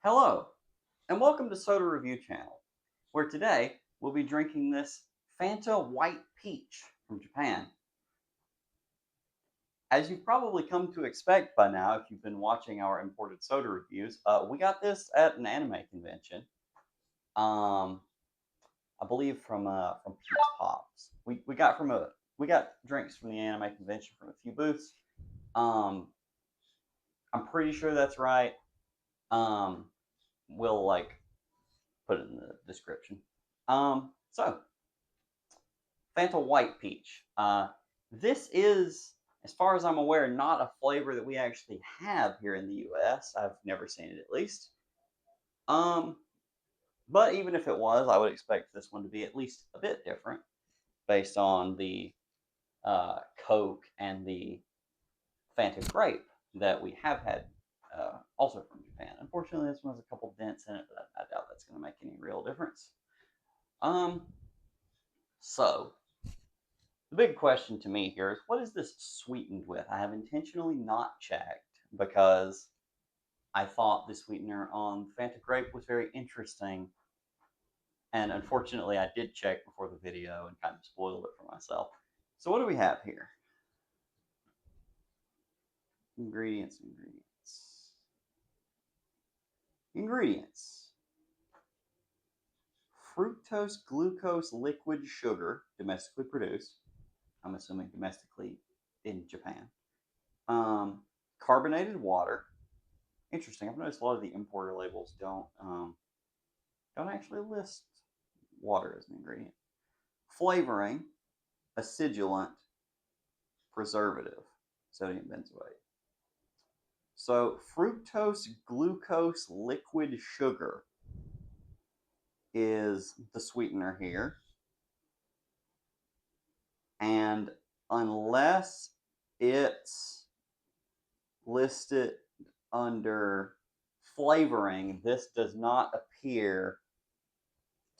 Hello, and welcome to Soda Review Channel, where today we'll be drinking this Fanta White Peach from Japan. As you've probably come to expect by now, if you've been watching our imported soda reviews, we got this at an anime convention. Um, I believe from Peach Pops. We got drinks from the anime convention from a few booths. Um, I'm pretty sure that's right. Um, we'll put it in the description. So Fanta White Peach. This is, as far as I'm aware, not a flavor that we actually have here in the U.S. I've never seen it, at least. Um, but even if it was, I would expect this one to be at least a bit different, based on the Coke and the Fanta Grape that we have had, also from Japan. Unfortunately, this one has a couple dents in it, but I doubt that's going to make any real difference. Um, so the big question to me here is, what is this sweetened with? I have intentionally not checked because I thought the sweetener on Fanta Grape was very interesting. And unfortunately, I did check before the video and kind of spoiled it for myself. So, what do we have here? Ingredients, ingredients. Ingredients: fructose, glucose, liquid sugar, domestically produced. I'm assuming domestically in Japan. Carbonated water. Interesting. I've noticed a lot of the importer labels don't actually list water as an ingredient. Flavoring, acidulant, preservative, sodium benzoate. So fructose, glucose, liquid sugar is the sweetener here. And unless it's listed under flavoring, this does not appear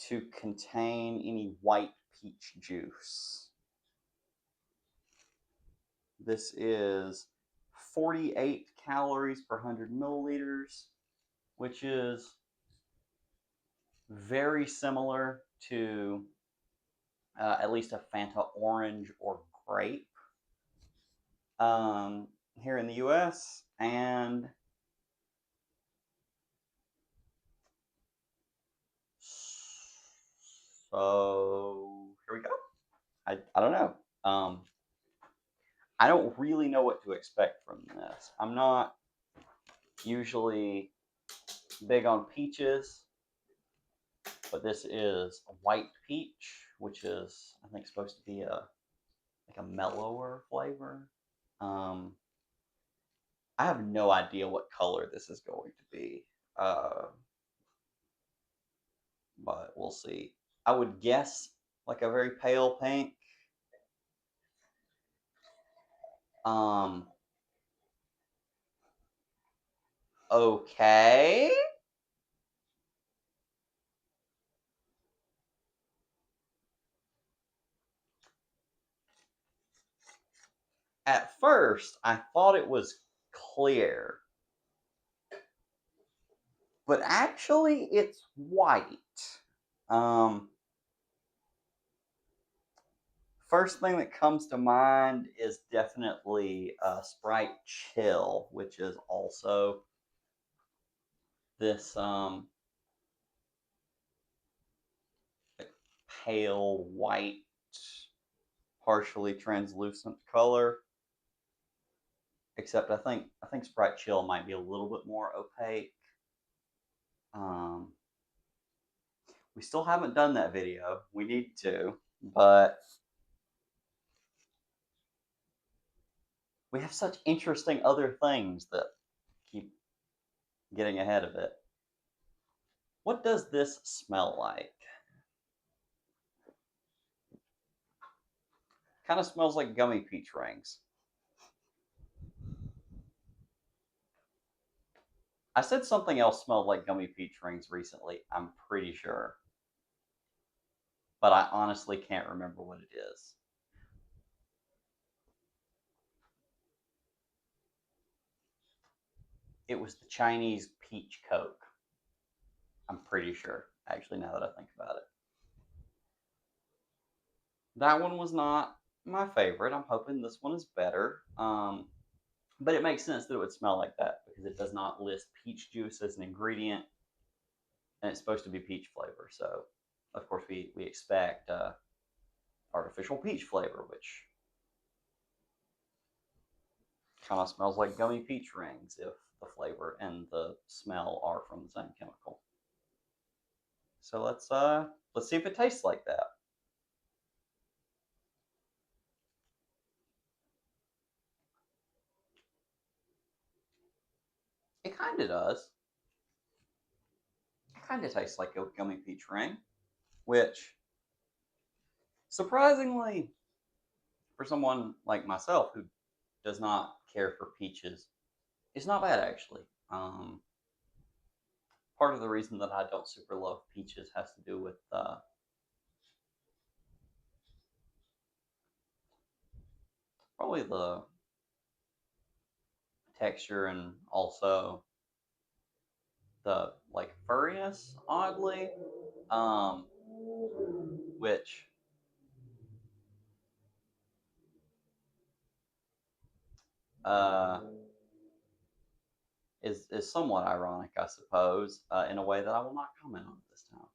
to contain any white peach juice. This is 48 calories per 100 milliliters, which is very similar to at least a Fanta orange or grape here in the US. And so here we go. I don't know. I don't really know what to expect from this. I'm not usually big on peaches, but this is a white peach, which is, I think, supposed to be a mellower flavor. Um, I have no idea what color this is going to be, uh, but we'll see. I would guess like a very pale pink. Um, okay. At first, I thought it was clear, but actually, it's white. Um, First thing that comes to mind is definitely Sprite Chill, which is also this pale white, partially translucent color. Except I think Sprite Chill might be a little bit more opaque. Um, we still haven't done that video. We need to, but we have such interesting other things that keep getting ahead of it. What does this smell like? Kind of smells like gummy peach rings. I said something else smelled like gummy peach rings recently, I'm pretty sure. But I honestly can't remember what it is. It was the Chinese peach Coke. I'm pretty sure, actually, now that I think about it. That one was not my favorite. I'm hoping this one is better. But it makes sense that it would smell like that because it does not list peach juice as an ingredient, and it's supposed to be peach flavor. So, of course, we expect artificial peach flavor, which kind of smells like gummy peach rings if the flavor and the smell are from the same chemical. So let's see if it tastes like that. It kind of does. It kind of tastes like a gummy peach ring, which surprisingly, for someone like myself who does not care for peaches, it's not bad actually. Part of the reason that I don't super love peaches has to do with probably the texture and also the like furriness, oddly, um, which uh, is somewhat ironic, I suppose, in a way that I will not comment on this time.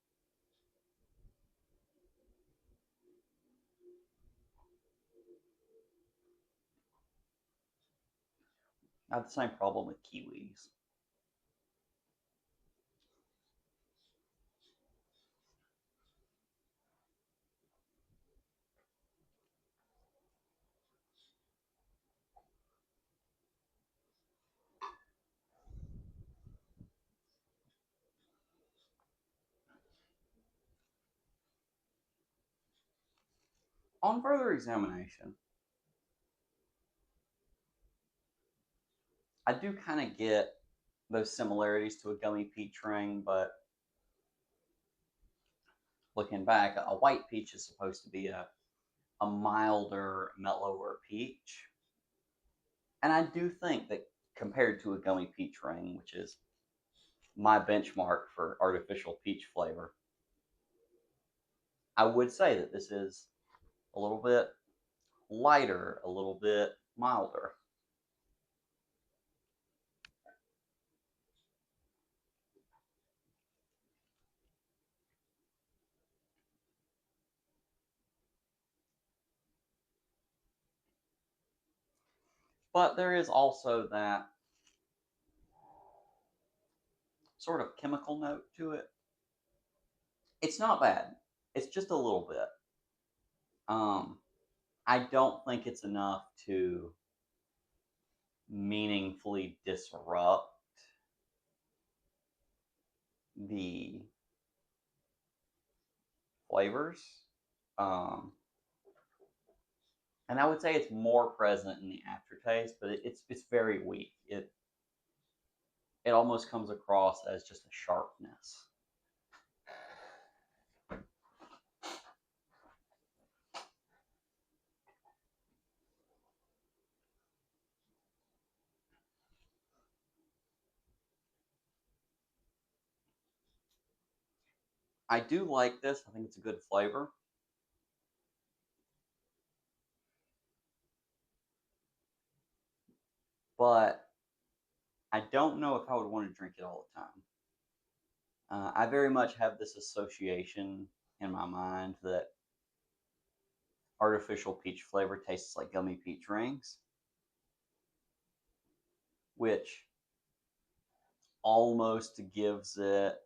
I have the same problem with kiwis. On further examination, I do kind of get those similarities to a gummy peach ring, but looking back, a white peach is supposed to be a milder, mellower peach. And I do think that compared to a gummy peach ring, which is my benchmark for artificial peach flavor, I would say that this is a little bit lighter, a little bit milder. But there is also that sort of chemical note to it. It's not bad. It's just a little bit. Um, I don't think it's enough to meaningfully disrupt the flavors. Um, and I would say it's more present in the aftertaste, but it's very weak. It almost comes across as just a sharpness. I do like this. I think it's a good flavor, but I don't know if I would want to drink it all the time. I very much have this association in my mind that artificial peach flavor tastes like gummy peach rings, which almost gives it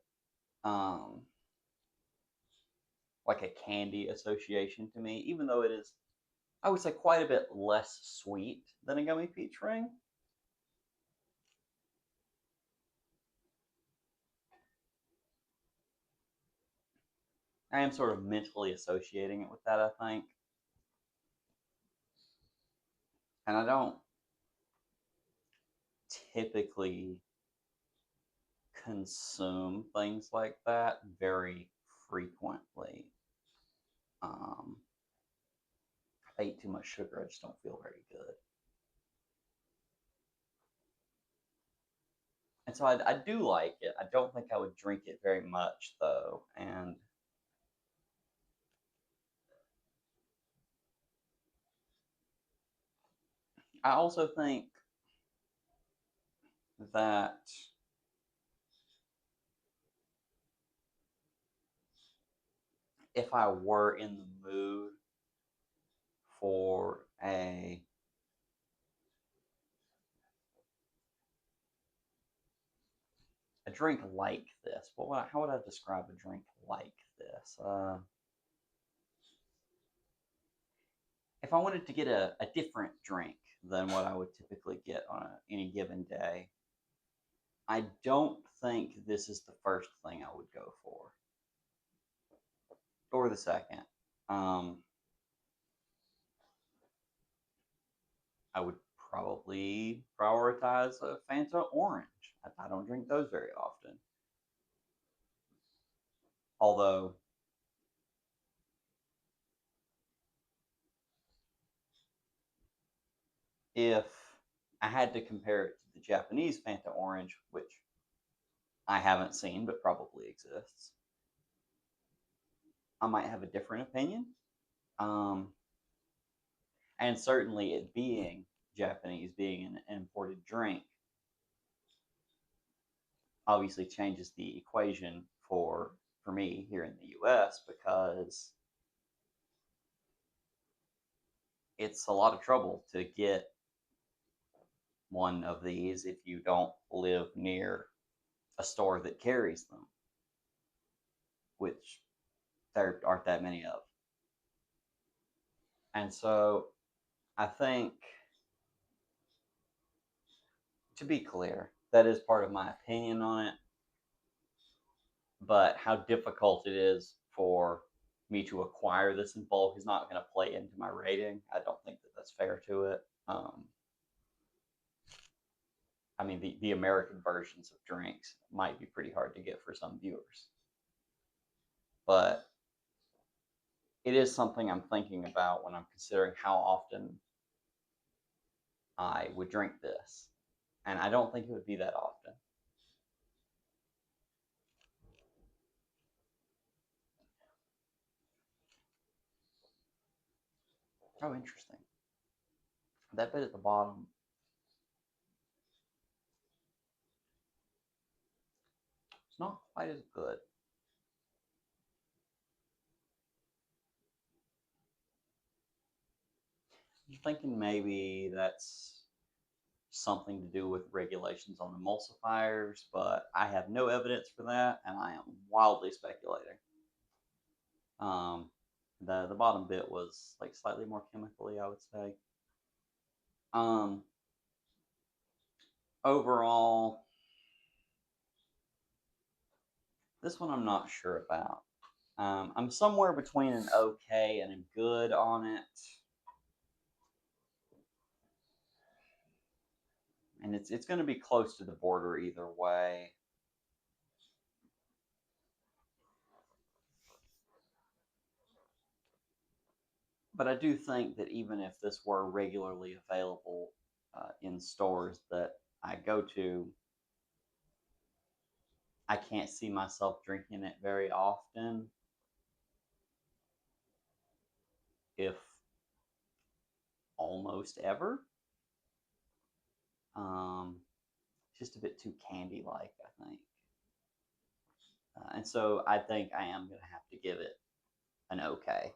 um, like a candy association to me, even though it is, I would say, quite a bit less sweet than a gummy peach ring. I am sort of mentally associating it with that, I think. And I don't typically consume things like that very frequently. Um, if I eat too much sugar, I just don't feel very good. And so I do like it. I don't think I would drink it very much though. And I also think that if I were in the mood for a drink like this, how would I describe a drink like this? If I wanted to get a different drink than what I would typically get on any given day, I don't think this is the first thing I would go for, or the second. Um, I would probably prioritize a Fanta Orange. I don't drink those very often. Although, if I had to compare it to the Japanese Fanta Orange, which I haven't seen but probably exists, I might have a different opinion. Um, and certainly, it being Japanese, being an imported drink, obviously changes the equation for me here in the U.S. because it's a lot of trouble to get one of these if you don't live near a store that carries them, which there aren't that many of. And so I think, to be clear, that is part of my opinion on it, but how difficult it is for me to acquire this in bulk is not going to play into my rating. I don't think that that's fair to it. I mean, the American versions of drinks might be pretty hard to get for some viewers, but it is something I'm thinking about when I'm considering how often I would drink this. And I don't think it would be that often. Oh, interesting. That bit at the bottom, it's not quite as good. I'm thinking maybe that's something to do with regulations on emulsifiers, but I have no evidence for that, and I am wildly speculating. Um, the bottom bit was like slightly more chemically, I would say. Um, Overall, this one I'm not sure about. I'm somewhere between an okay and a good on it, and it's going to be close to the border either way. But I do think that even if this were regularly available in stores that I go to, I can't see myself drinking it very often, if almost ever. Just a bit too candy like, I think. And so I think I am going to have to give it an okay.